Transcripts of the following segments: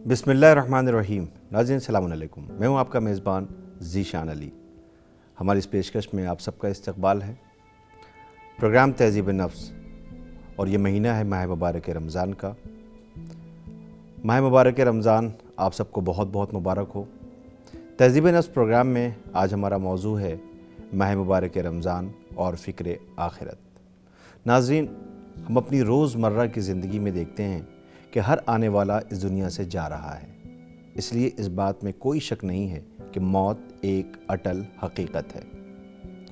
بسم اللہ الرحمن الرحیم۔ ناظرین السلام علیکم، میں ہوں آپ کا میزبان ذیشان علی۔ ہماری اس پیشکش میں آپ سب کا استقبال ہے۔ پروگرام تہذیب نفس، اور یہ مہینہ ہے ماہ مبارک رمضان کا۔ ماہ مبارک رمضان آپ سب کو بہت بہت مبارک ہو۔ تہذیب نفس پروگرام میں آج ہمارا موضوع ہے ماہ مبارک رمضان اور فکر آخرت۔ ناظرین، ہم اپنی روزمرہ کی زندگی میں دیکھتے ہیں کہ ہر آنے والا اس دنیا سے جا رہا ہے، اس لیے اس بات میں کوئی شک نہیں ہے کہ موت ایک اٹل حقیقت ہے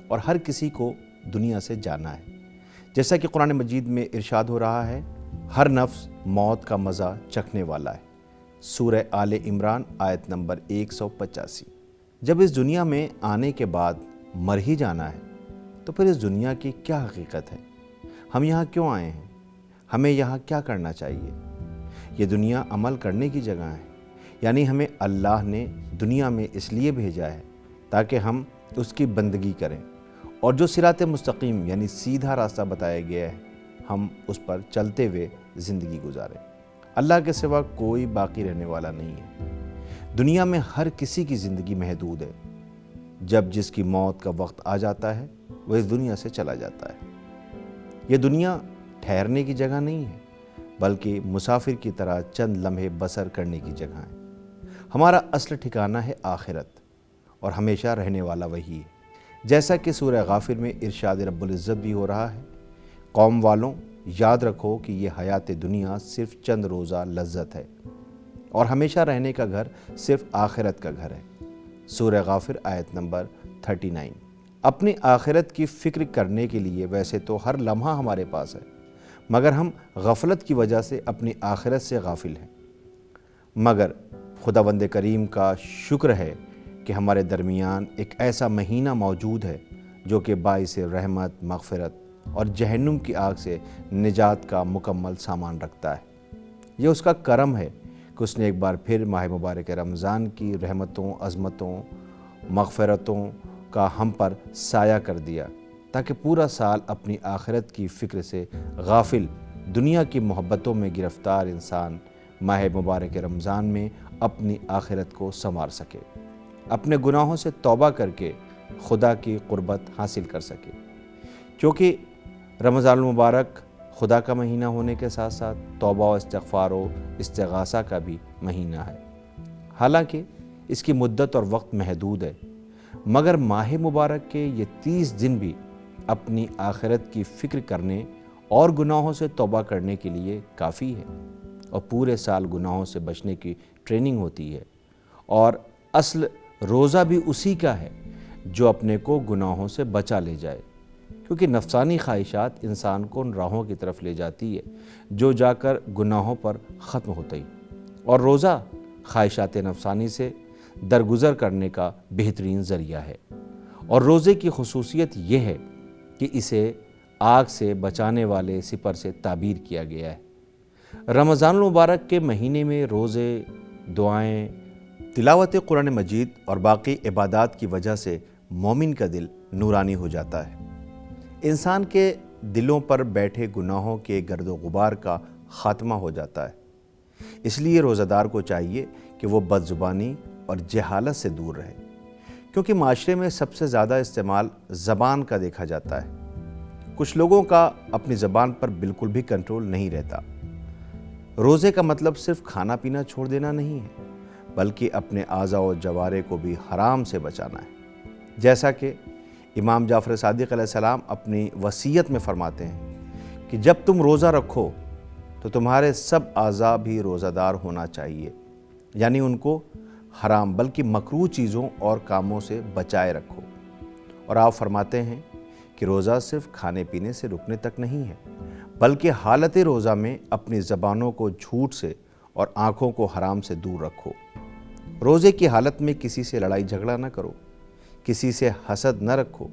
اور ہر کسی کو دنیا سے جانا ہے۔ جیسا کہ قرآن مجید میں ارشاد ہو رہا ہے، ہر نفس موت کا مزہ چکھنے والا ہے۔ سورہ آل عمران آیت نمبر 185۔ جب اس دنیا میں آنے کے بعد مر ہی جانا ہے تو پھر اس دنیا کی کیا حقیقت ہے؟ ہم یہاں کیوں آئے ہیں؟ ہمیں یہاں کیا کرنا چاہیے؟ یہ دنیا عمل کرنے کی جگہ ہے، یعنی ہمیں اللہ نے دنیا میں اس لیے بھیجا ہے تاکہ ہم اس کی بندگی کریں، اور جو صراط مستقیم یعنی سیدھا راستہ بتایا گیا ہے ہم اس پر چلتے ہوئے زندگی گزاریں۔ اللہ کے سوا کوئی باقی رہنے والا نہیں ہے۔ دنیا میں ہر کسی کی زندگی محدود ہے۔ جب جس کی موت کا وقت آ جاتا ہے وہ اس دنیا سے چلا جاتا ہے۔ یہ دنیا ٹھہرنے کی جگہ نہیں ہے، بلکہ مسافر کی طرح چند لمحے بسر کرنے کی جگہ ہے۔ ہمارا اصل ٹھکانہ ہے آخرت، اور ہمیشہ رہنے والا وہی ہے۔ جیسا کہ سورہ غافر میں ارشاد رب العزت بھی ہو رہا ہے، قوم والوں یاد رکھو کہ یہ حیات دنیا صرف چند روزہ لذت ہے، اور ہمیشہ رہنے کا گھر صرف آخرت کا گھر ہے۔ سورہ غافر آیت نمبر 39۔ اپنی آخرت کی فکر کرنے کے لیے ویسے تو ہر لمحہ ہمارے پاس ہے، مگر ہم غفلت کی وجہ سے اپنی آخرت سے غافل ہیں۔ مگر خداوند کریم کا شکر ہے کہ ہمارے درمیان ایک ایسا مہینہ موجود ہے جو کہ باعث رحمت، مغفرت اور جہنم کی آگ سے نجات کا مکمل سامان رکھتا ہے۔ یہ اس کا کرم ہے کہ اس نے ایک بار پھر ماہ مبارک رمضان کی رحمتوں، عظمتوں، مغفرتوں کا ہم پر سایہ کر دیا، تاکہ پورا سال اپنی آخرت کی فکر سے غافل، دنیا کی محبتوں میں گرفتار انسان ماہ مبارک رمضان میں اپنی آخرت کو سنوار سکے، اپنے گناہوں سے توبہ کر کے خدا کی قربت حاصل کر سکے۔ کیونکہ رمضان المبارک خدا کا مہینہ ہونے کے ساتھ ساتھ توبہ و استغفار و استغاثہ کا بھی مہینہ ہے۔ حالانکہ اس کی مدت اور وقت محدود ہے، مگر ماہ مبارک کے یہ 30 دن بھی اپنی آخرت کی فکر کرنے اور گناہوں سے توبہ کرنے کے لیے کافی ہے، اور پورے سال گناہوں سے بچنے کی ٹریننگ ہوتی ہے۔ اور اصل روزہ بھی اسی کا ہے جو اپنے کو گناہوں سے بچا لے جائے، کیونکہ نفسانی خواہشات انسان کو ان راہوں کی طرف لے جاتی ہے جو جا کر گناہوں پر ختم ہوتی، اور روزہ خواہشات نفسانی سے درگزر کرنے کا بہترین ذریعہ ہے۔ اور روزے کی خصوصیت یہ ہے کہ اسے آگ سے بچانے والے سپر سے تعبیر کیا گیا ہے۔ رمضان المبارک کے مہینے میں روزے، دعائیں، تلاوت قرآن مجید اور باقی عبادات کی وجہ سے مومن کا دل نورانی ہو جاتا ہے۔ انسان کے دلوں پر بیٹھے گناہوں کے گرد و غبار کا خاتمہ ہو جاتا ہے۔ اس لیے روزہ دار کو چاہیے کہ وہ بد زبانی اور جہالت سے دور رہے، کیونکہ معاشرے میں سب سے زیادہ استعمال زبان کا دیکھا جاتا ہے۔ کچھ لوگوں کا اپنی زبان پر بالکل بھی کنٹرول نہیں رہتا۔ روزے کا مطلب صرف کھانا پینا چھوڑ دینا نہیں ہے، بلکہ اپنے اعضاء و جوارح کو بھی حرام سے بچانا ہے۔ جیسا کہ امام جعفر صادق علیہ السلام اپنی وصیت میں فرماتے ہیں کہ جب تم روزہ رکھو تو تمہارے سب اعضاء بھی روزہ دار ہونا چاہیے، یعنی ان کو حرام بلکہ مکروہ چیزوں اور کاموں سے بچائے رکھو۔ اور آپ فرماتے ہیں کہ روزہ صرف کھانے پینے سے رکنے تک نہیں ہے، بلکہ حالت روزہ میں اپنی زبانوں کو جھوٹ سے اور آنکھوں کو حرام سے دور رکھو۔ روزے کی حالت میں کسی سے لڑائی جھگڑا نہ کرو، کسی سے حسد نہ رکھو،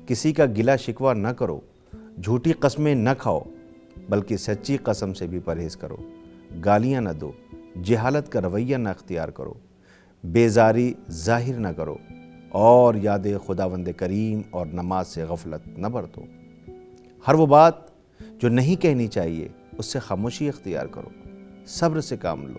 کسی کا گلہ شکوہ نہ کرو، جھوٹی قسمیں نہ کھاؤ، بلکہ سچی قسم سے بھی پرہیز کرو، گالیاں نہ دو، جہالت کا رویہ نہ اختیار کرو، بیزاری ظاہر نہ کرو، اور یاد خداوند کریم اور نماز سے غفلت نہ برتو۔ ہر وہ بات جو نہیں کہنی چاہیے اس سے خاموشی اختیار کرو، صبر سے کام لو،